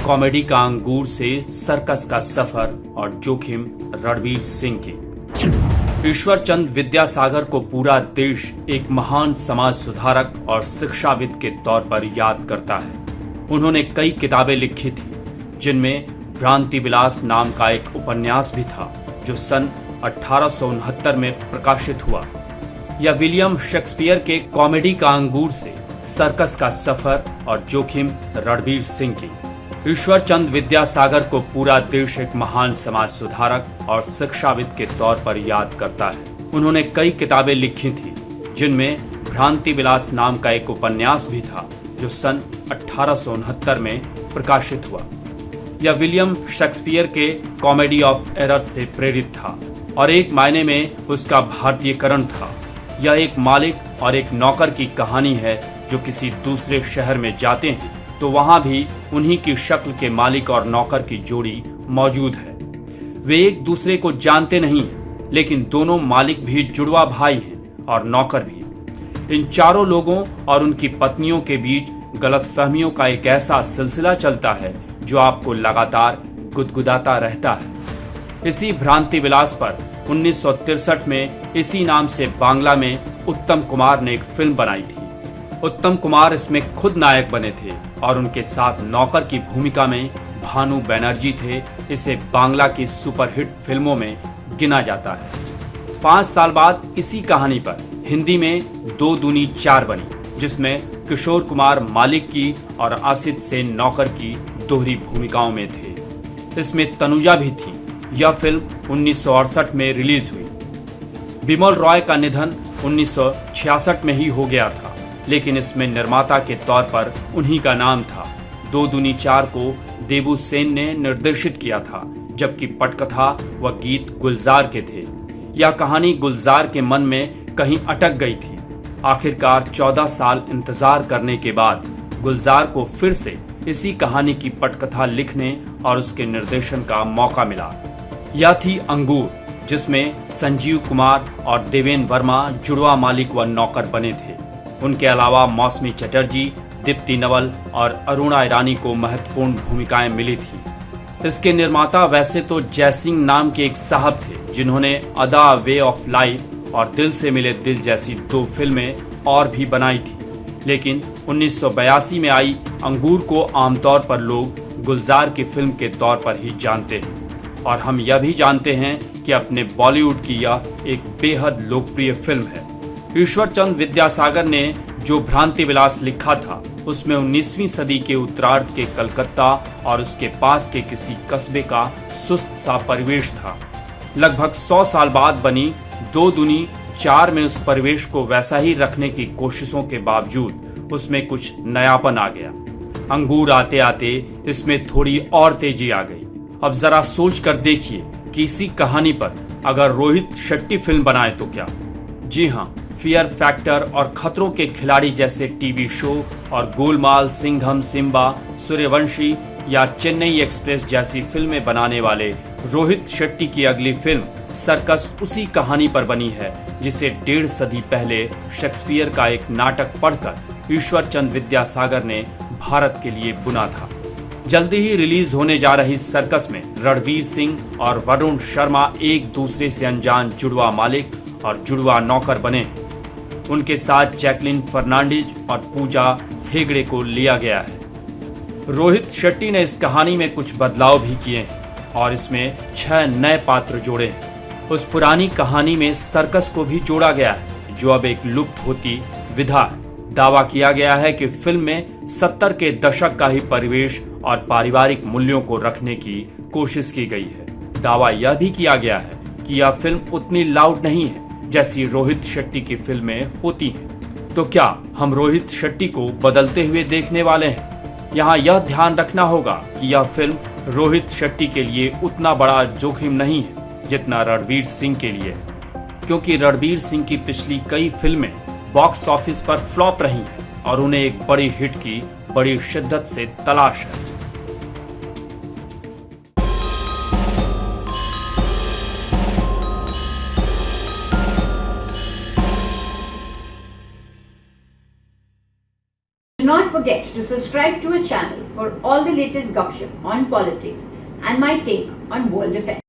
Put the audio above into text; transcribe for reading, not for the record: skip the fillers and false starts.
Comedy का अंगूर से सर्कस का सफर और जोखिम रणवीर सिंह की। ईश्वर चंद विद्यासागर को पूरा देश एक महान समाज सुधारक और शिक्षाविद के तौर पर याद करता है। उन्होंने कई किताबें लिखी थी, जिनमें भ्रांति विलास नाम का एक उपन्यास भी था, जो सन 1869 में प्रकाशित हुआ। या विलियम शेक्सपियर के कॉमेडी का अंगूर से सर्कस का सफर और जोखिम रणवीर सिंह की। ईश्वर चंद विद्यासागर को पूरा देश एक महान समाज सुधारक और शिक्षाविद के तौर पर याद करता है। उन्होंने कई किताबें लिखी थी, जिनमें भ्रांति विलास नाम का एक उपन्यास भी था, जो सन 1869 में प्रकाशित हुआ। यह विलियम शेक्सपियर के कॉमेडी ऑफ एरर्स से प्रेरित था और एक मायने में उसका भारतीयकरण था। यह एक मालिक और एक नौकर की कहानी है, जो किसी दूसरे शहर में जाते हैं तो वहां भी उन्हीं की शक्ल के मालिक और नौकर की जोड़ी मौजूद है। वे एक दूसरे को जानते नहीं, लेकिन दोनों मालिक भी जुड़वा भाई हैं और नौकर भी। इन चारों लोगों और उनकी पत्नियों के बीच गलतफहमियों का एक ऐसा सिलसिला चलता है जो आपको लगातार गुदगुदाता रहता है। इसी भ्रांति विलास पर 1963 में इसी नाम से बांग्ला में उत्तम कुमार ने एक फिल्म बनाई थी। उत्तम कुमार इसमें खुद नायक बने थे और उनके साथ नौकर की भूमिका में भानु बैनर्जी थे। इसे बांग्ला की सुपरहिट फिल्मों में गिना जाता है। 5 साल बाद इसी कहानी पर हिंदी में 2 दूनी 4 बनी, जिसमें किशोर कुमार मालिक की और आसित सेन नौकर की दोहरी भूमिकाओं में थे। इसमें तनुजा भी थी। यह फिल्म 1968 में रिलीज हुई। बिमल रॉय का निधन 1966 में ही हो गया था, लेकिन इसमें निर्माता के तौर पर उन्हीं का नाम था। 2 दूनी 4 को देबू सेन ने निर्देशित किया था, जबकि पटकथा व गीत गुलजार के थे। यह कहानी गुलजार के मन में कहीं अटक गई थी। आखिरकार 14 साल इंतजार करने के बाद गुलजार को फिर से इसी कहानी की पटकथा लिखने और उसके निर्देशन का मौका मिला। यह थी अंगूर, जिसमें संजीव कुमार और देवेन वर्मा जुड़वा मालिक व नौकर बने थे। उनके अलावा मौसमी चटर्जी, दीप्ति नवल और अरुणा ईरानी को महत्वपूर्ण भूमिकाएं मिली थी। इसके निर्माता वैसे तो जयसिंह नाम के एक साहब थे, जिन्होंने अदा, वे ऑफ लाइफ और दिल से मिले दिल जैसी 2 फिल्में और भी बनाई थी। लेकिन 1982 में आई अंगूर को आमतौर पर लोग गुलजार की फिल्म के तौर पर ही जानते हैं, और हम यह भी जानते हैं कि अपने बॉलीवुड की यह एक बेहद लोकप्रिय फिल्म है। ईश्वर चंद विद्यासागर ने जो भ्रांति विलास लिखा था, उसमें 19वीं सदी के उत्तरार्ध के कलकत्ता और उसके पास के किसी कस्बे का सुस्त सा परिवेश था। लगभग 100 साल बाद बनी 2 दूनी 4 में उस परिवेश को वैसा ही रखने की कोशिशों के बावजूद उसमें कुछ नयापन आ गया। अंगूर आते आते इसमें थोड़ी और तेजी आ गई। अब जरा सोच कर देखिए कि इसी कहानी पर अगर रोहित शेट्टी फिल्म बनाए तो क्या। जी हाँ, फियर फैक्टर और खतरों के खिलाड़ी जैसे टीवी शो और गोलमाल, सिंघम, सिम्बा, सूर्यवंशी या चेन्नई एक्सप्रेस जैसी फिल्में बनाने वाले रोहित शेट्टी की अगली फिल्म सर्कस उसी कहानी पर बनी है, जिसे 1.5 सदी पहले शेक्सपियर का एक नाटक पढ़कर ईश्वर चंद विद्यासागर ने भारत के लिए बुना था। जल्दी ही रिलीज होने जा रही सर्कस में रणवीर सिंह और वरुण शर्मा एक दूसरे से अनजान जुड़वा मालिक और जुड़वा नौकर बने। उनके साथ जैकलिन फर्नांडिज और पूजा हेगड़े को लिया गया है। रोहित शेट्टी ने इस कहानी में कुछ बदलाव भी किए हैं और इसमें 6 नए पात्र जोड़े हैं। उस पुरानी कहानी में सर्कस को भी जोड़ा गया है, जो अब एक लुप्त होती विधा है। दावा किया गया है कि फिल्म में 70 के दशक का ही परिवेश और पारिवारिक मूल्यों को रखने की कोशिश की गई है। दावा यह भी किया गया है कि यह फिल्म उतनी लाउड नहीं है जैसी रोहित शेट्टी की फिल्में होती हैं। तो क्या हम रोहित शेट्टी को बदलते हुए देखने वाले हैं? यहाँ यह ध्यान रखना होगा कि यह फिल्म रोहित शेट्टी के लिए उतना बड़ा जोखिम नहीं है जितना रणवीर सिंह के लिए है, क्योंकि रणवीर सिंह की पिछली कई फिल्में बॉक्स ऑफिस पर फ्लॉप रही हैं और उन्हें एक बड़ी हिट की बड़ी शिद्दत से तलाश है। Do not forget to subscribe to our channel for all the latest gossip on politics and my take on world affairs.